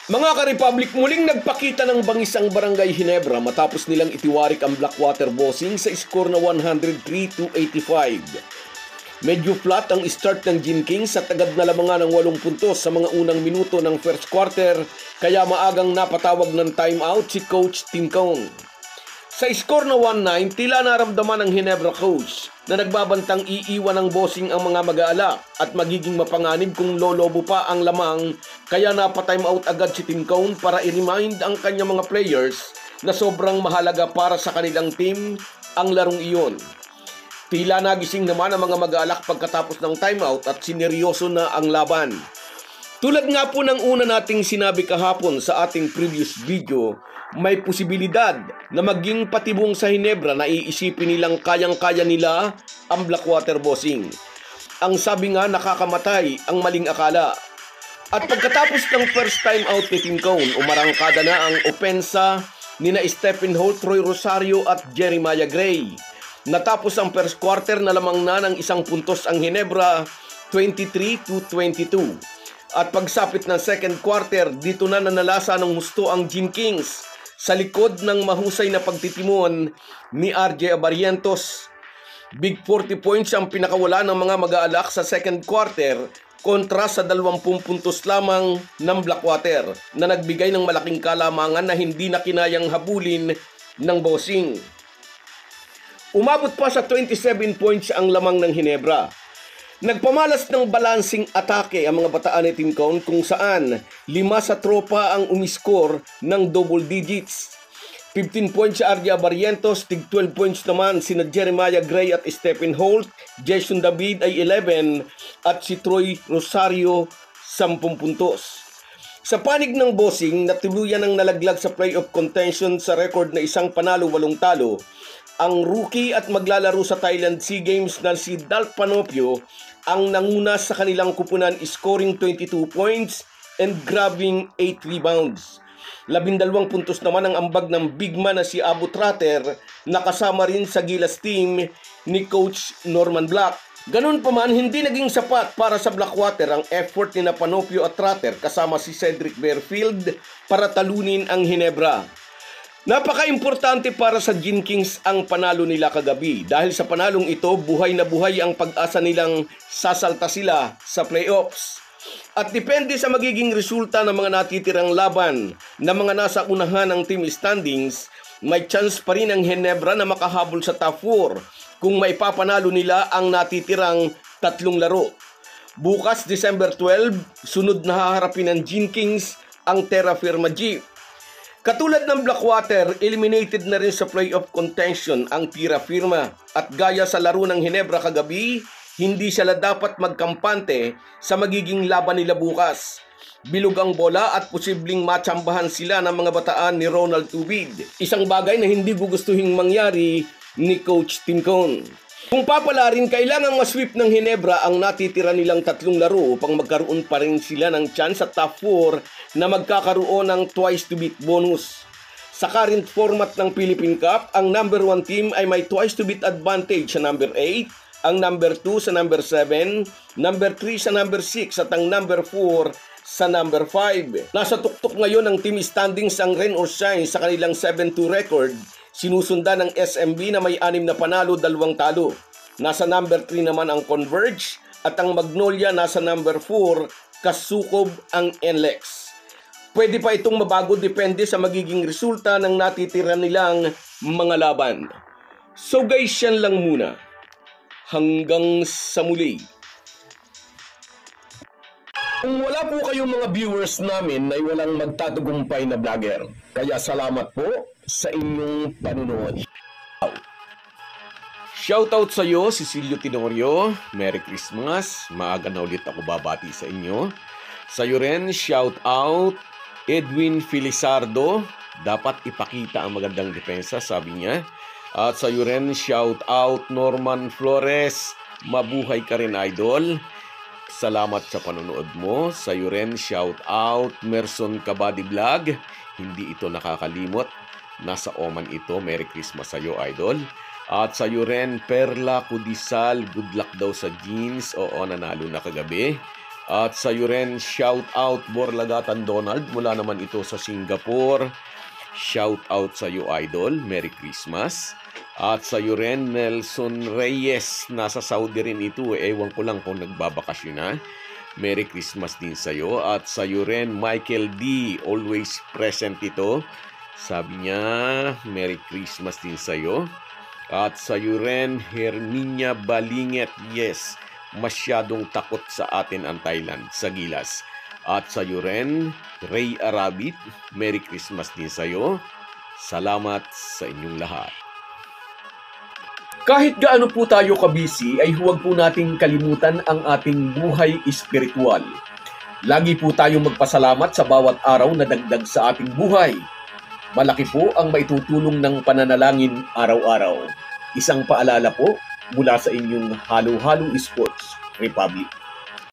Mga ka-Republic, muling nagpakita ng bangis ang Barangay Ginebra matapos nilang itiwarik ang Blackwater Bossing sa score na 103-85. Medyo flat ang start ng Gin Kings sa tagad na lamangan ng 8 puntos sa mga unang minuto ng first quarter, kaya maagang napatawag ng timeout si Coach Tim Cone. Sa score na 1-9, tila naramdaman ng Ginebra coach na nagbabantang iiwan ng Bossing ang mga mag-aalak at magiging mapanganib kung lolobo pa ang lamang, kaya napatimeout agad si Tim Cone para i-remind ang kanyang mga players na sobrang mahalaga para sa kanilang team ang larong iyon. Tila nagising naman ang mga mag-aalak pagkatapos ng timeout at sineryoso na ang laban. Tulad nga po ng una nating sinabi kahapon sa ating previous video, may posibilidad na maging patibong sa Ginebra na iisipin nilang kayang-kaya nila ang Blackwater Bossing. Ang sabi nga, nakakamatay ang maling akala. At pagkatapos ng first time out ni Tim Cone, umarangkada na ang opensa nina Stephen Holt, Roy Rosario at Jeremiah Gray. Natapos ang first quarter na lamang na ng 1 puntos ang Ginebra, 23-22. At pagsapit ng second quarter, dito na nanalasa ng husto ang Gin Kings sa likod ng mahusay na pagtitimon ni RJ Abarientos. Big 40 points ang pinakawala ng mga mag-aalak sa second quarter kontra sa 20 puntos lamang ng Blackwater na nagbigay ng malaking kalamangan na hindi na kinayang habulin ng Bossing. Umabot pa sa 27 points ang lamang ng Ginebra. Nagpamalas ng balancing atake ang mga bataan ni Tim Cone kung saan 5 sa tropa ang umiskor ng double digits. 15 points si RJ Abarientos, tig 12 points naman sina Jeremiah Gray at Stephen Holt, Jason David ay 11 at si Troy Rosario 10 puntos. Sa panig ng Bossing, natuluyan ang nalaglag sa playoff contention sa record na 1 panalo 8 talo. Ang rookie at maglalaro sa Thailand SEA Games na si Dalp Panopio ang nanguna sa kanilang kupunan, scoring 22 points and grabbing 8 rebounds. 12 puntos naman ang ambag ng big man na si Abu Tratter na kasama rin sa Gilas team ni Coach Norman Black. Ganun pa man, hindi naging sapat para sa Blackwater ang effort ni na Panopio at Tratter kasama si Cedric Bearfield para talunin ang Ginebra. Napaka-importante para sa Gin Kings ang panalo nila kagabi dahil sa panalong ito, buhay na buhay ang pag-asa nilang sasalta sila sa playoffs. At depende sa magiging resulta ng mga natitirang laban na mga nasa unahan ng team standings, may chance pa rin ang Ginebra na makahabol sa top 4 kung may papanalo nila ang natitirang 3 laro. Bukas, December 12, sunod na haharapin ng Gin Kings ang Terra Firma G. Katulad ng Blackwater, eliminated na rin sa playoff contention ang Terra Firma at gaya sa laro ng Ginebra kagabi, hindi sila dapat magkampante sa magiging laban nila bukas. Bilog ang bola at posibleng matsambahan sila ng mga bataan ni Ronald Tubid. Isang bagay na hindi gugustuhin mangyari ni Coach Tim Cone. Kung papalarin, kailangang masweep ng Ginebra ang natitira nilang 3 laro upang magkaroon pa rin sila ng chance sa top 4 na magkakaroon ng twice to beat bonus. Sa current format ng Philippine Cup, ang number 1 team ay may twice to beat advantage sa number 8, ang number 2 sa number 7, number 3 sa number 6 at ang number 4 sa number 5. Nasa tuktok ngayon ng team standings ang Rain or Shine sa kanilang 7-2 record. Sinusundan ng SMB na may 6 na panalo, 2 talo. Nasa number 3 naman ang Converge at ang Magnolia nasa number 4, kasukob ang NLEX. Pwede pa itong mabago depende sa magiging resulta ng natitira nilang mga laban. So guys, yan lang muna. Hanggang sa muli. Kung wala po kayong mga viewers namin ay walang magtatagumpay na vlogger. Kaya salamat po sa inyong panunood. Shoutout sa iyo, Cecilio Tenorio. Merry Christmas. Maaga na ulit ako babati sa inyo. Sa iyo rin, shoutout Edwin Felizardo. Dapat ipakita ang magandang depensa, sabi niya. At sa iyo rin, shoutout Norman Flores. Mabuhay ka rin, idol. Salamat sa panonood mo. Sa iyo rin, shoutout Merson Kabady Vlog. Hindi ito nakakalimot. Nasa Oman ito. Merry Christmas sa iyo, idol. At sa iyo rin, Perla Kudisal. Good luck daw sa jeans. Oo, nanalo na kagabi. At sa iyo rin, shout out Borlagatan Donald, mula naman ito sa Singapore. Shout out sa iyo, Idol. Merry Christmas. At sa iyo rin, Nelson Reyes, nasa Saudi rin ito. Ewan ko lang kung nagbabakasyon na. Merry Christmas din sa iyo. At sa iyo rin, Michael D, always present ito. Sabi niya, Merry Christmas din sa iyo. At sa iyo rin, Herminia Balinget, yes, masyadong takot sa atin ang Thailand, sa Gilas. At sa iyo rin, Ray Arabit, Merry Christmas din sa iyo. Salamat sa inyong lahat. Kahit gaano po tayo kabisi, ay huwag po nating kalimutan ang ating buhay espiritual. Lagi po tayong magpasalamat sa bawat araw na dagdag sa ating buhay. Malaki po ang maitutulong ng pananalangin araw-araw. Isang paalala po mula sa inyong Halo-Halo Sports Republic.